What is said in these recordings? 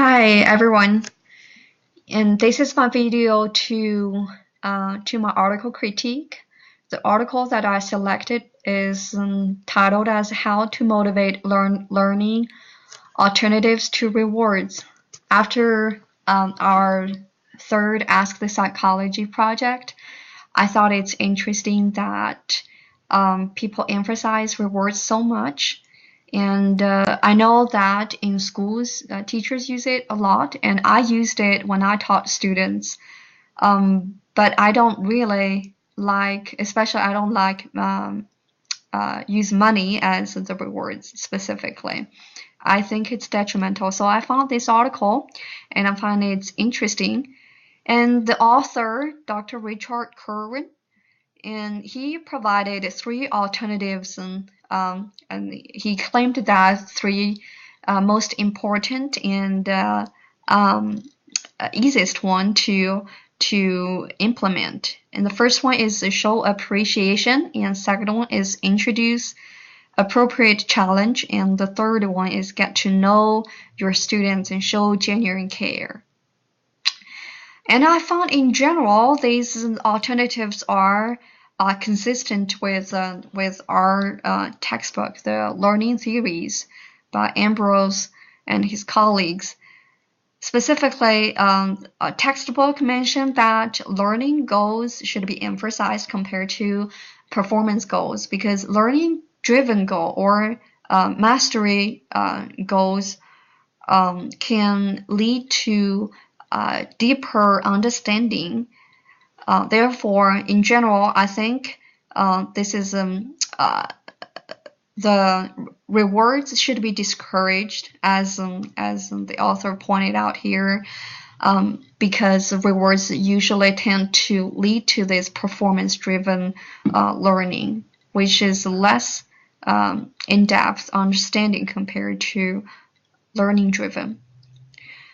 Hi everyone, and this is my video to my article critique. The article that I selected is titled as "How to Motivate Learning Alternatives to Rewards." After our third Ask the Psychology project, I thought it's interesting that people emphasize rewards so much. And I know that in schools, teachers use it a lot, and I used it when I taught students. But I don't really like, especially I don't like use money as the rewards specifically. I think it's detrimental. So I found this article, and I find it's interesting. And the author, Dr. Richard Kerwin, and he provided three alternatives, and he claimed that three most important and easiest one to implement. And the first one is show appreciation, and second one is introduce appropriate challenge, and the third one is get to know your students and show genuine care. And I found in general these alternatives are consistent with our textbook, the Learning Theories by Ambrose and his colleagues. Specifically, a textbook mentioned that learning goals should be emphasized compared to performance goals, because learning-driven goal or mastery goals can lead to deeper understanding. Therefore, in general, I think this is the rewards should be discouraged, as the author pointed out here, because rewards usually tend to lead to this performance-driven learning, which is less in-depth understanding compared to learning-driven.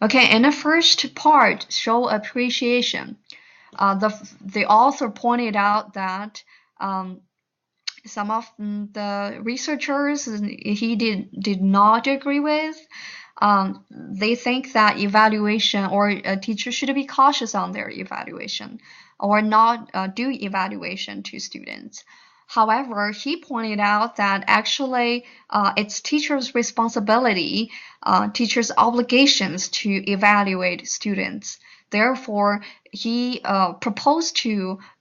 Okay, in the first part, show appreciation. The author pointed out that some of the researchers he did not agree with. They think that evaluation or a teacher should be cautious on their evaluation or not do evaluation to students. However, he pointed out that actually it's teachers' responsibility, teachers' obligations to evaluate students. Therefore, he proposed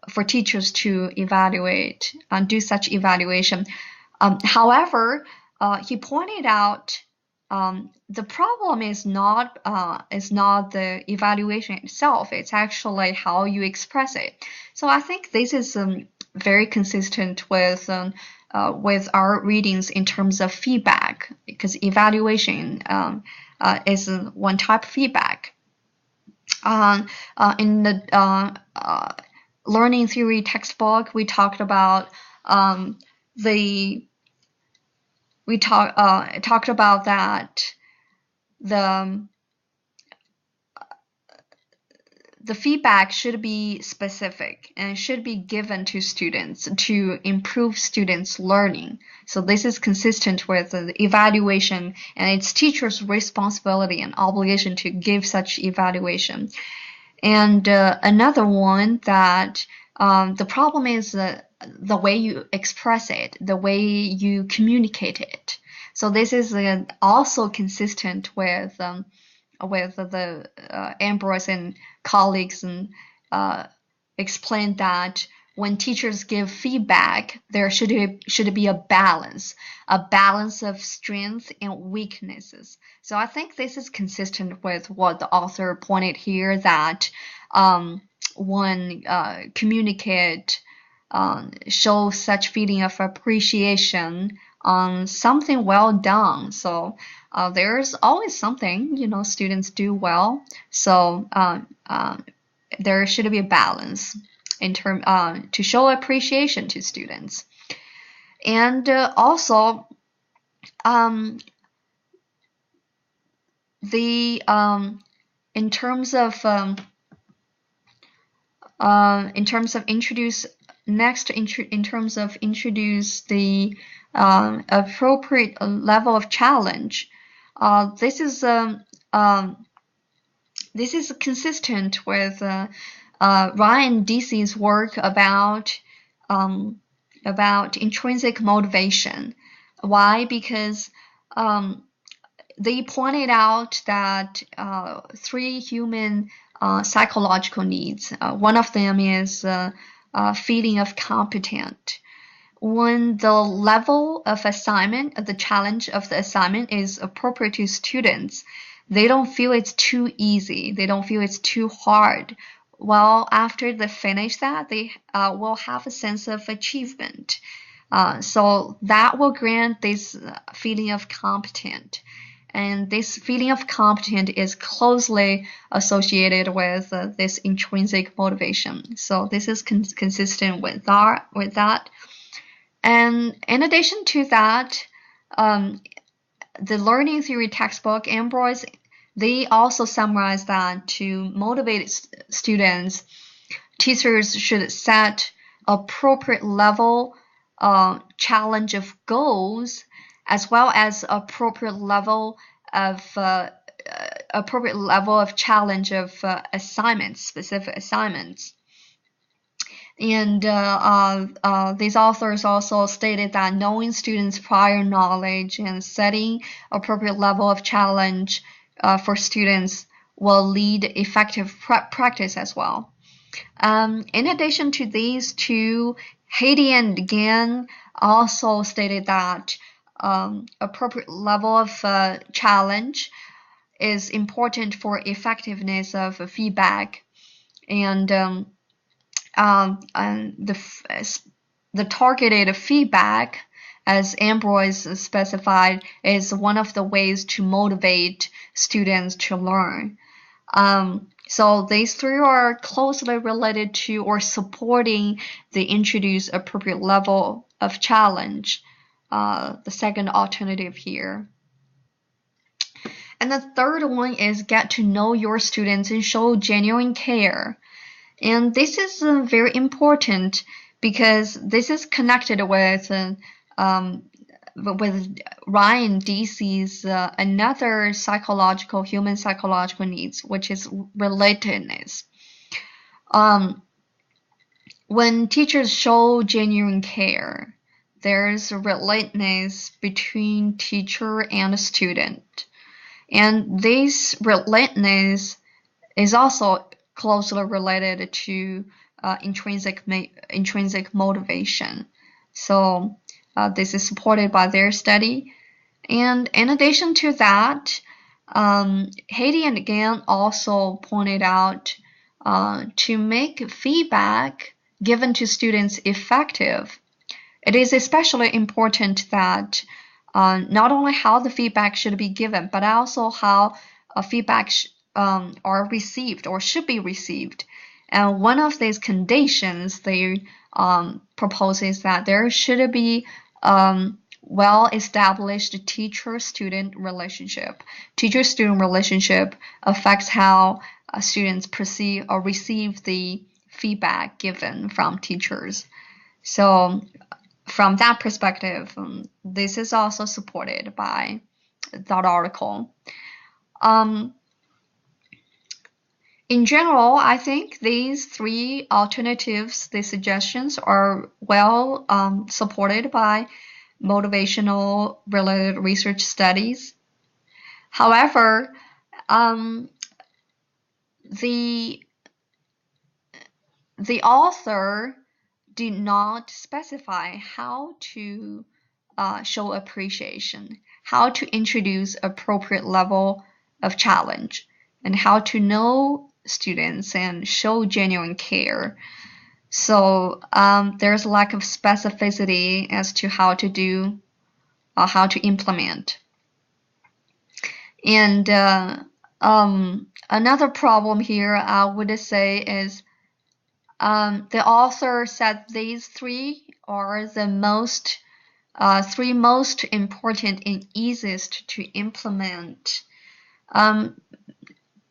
for teachers to evaluate and do such evaluation. However, he pointed out the problem is not the evaluation itself. It's actually how you express it. So I think this is very consistent with our readings in terms of feedback, because evaluation is one type of feedback. In the learning theory textbook, we talked about talked about that the feedback should be specific and should be given to students to improve students' learning. So this is consistent with the evaluation, and it's teachers' responsibility and obligation to give such evaluation. And another one that the problem is the way you express it, the way you communicate it. So this is also consistent with the Ambrose and colleagues, and explained that when teachers give feedback, there should be a balance of strengths and weaknesses. So I think this is consistent with what the author pointed here, that when communicate, show such feeling of appreciation on something well done. So there's always something, students do well. So there should be a balance in term to show appreciation to students. And also in terms of introduce the appropriate level of challenge. This is this is consistent with Ryan Dici's work about intrinsic motivation. Why? Because they pointed out that three human psychological needs. One of them is feeling of competent. When the level of assignment, the challenge of the assignment is appropriate to students, they don't feel it's too easy. They don't feel it's too hard. Well, after they finish that, they will have a sense of achievement. So that will grant this feeling of competent. And this feeling of competent is closely associated with this intrinsic motivation. So this is consistent with that. And in addition to that, the learning theory textbook, Ambrose, they also summarize that to motivate students, teachers should set appropriate level challenge of goals, as well as appropriate level of challenge of assignments, specific assignments. And these authors also stated that knowing students' prior knowledge and setting appropriate level of challenge for students will lead effective practice as well. In addition to these two, Haiti and Gann also stated that appropriate level of challenge is important for effectiveness of feedback, and the targeted feedback, as Ambrose specified, is one of the ways to motivate students to learn. So these three are closely related to or supporting the introduce appropriate level of challenge, the second alternative here. And the third one is get to know your students and show genuine care. And this is very important because this is connected with Ryan Dici's another human psychological needs, which is relatedness. When teachers show genuine care, there's relatedness between teacher and student. And this relatedness is also closely related to intrinsic motivation. So this is supported by their study. And in addition to that, Haiti and Gann also pointed out to make feedback given to students effective, it is especially important that not only how the feedback should be given, but also how feedback are received or should be received. And one of these conditions they propose is that there should be well-established teacher-student relationship. Teacher-student relationship affects how students perceive or receive the feedback given from teachers. So from that perspective, this is also supported by that article. In general, I think these three alternatives, these suggestions, are well supported by motivational related research studies. However, the author did not specify how to show appreciation, how to introduce appropriate level of challenge, and how to know students and show genuine care. So there's a lack of specificity as to how to do, how to implement. And another problem here I would say is the author said these three are the three most important and easiest to implement.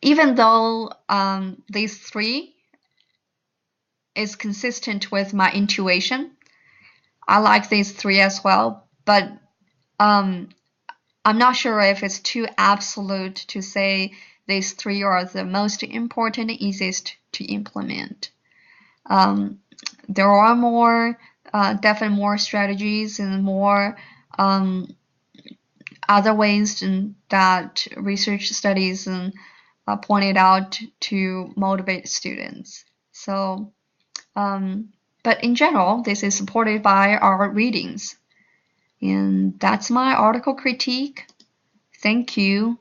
Even though these three is consistent with my intuition, I like these three as well, but I'm not sure if it's too absolute to say these three are the most important and easiest to implement. There are more, definitely more strategies and more other ways that research studies pointed out to motivate students. So, but in general, this is supported by our readings. And that's my article critique. Thank you.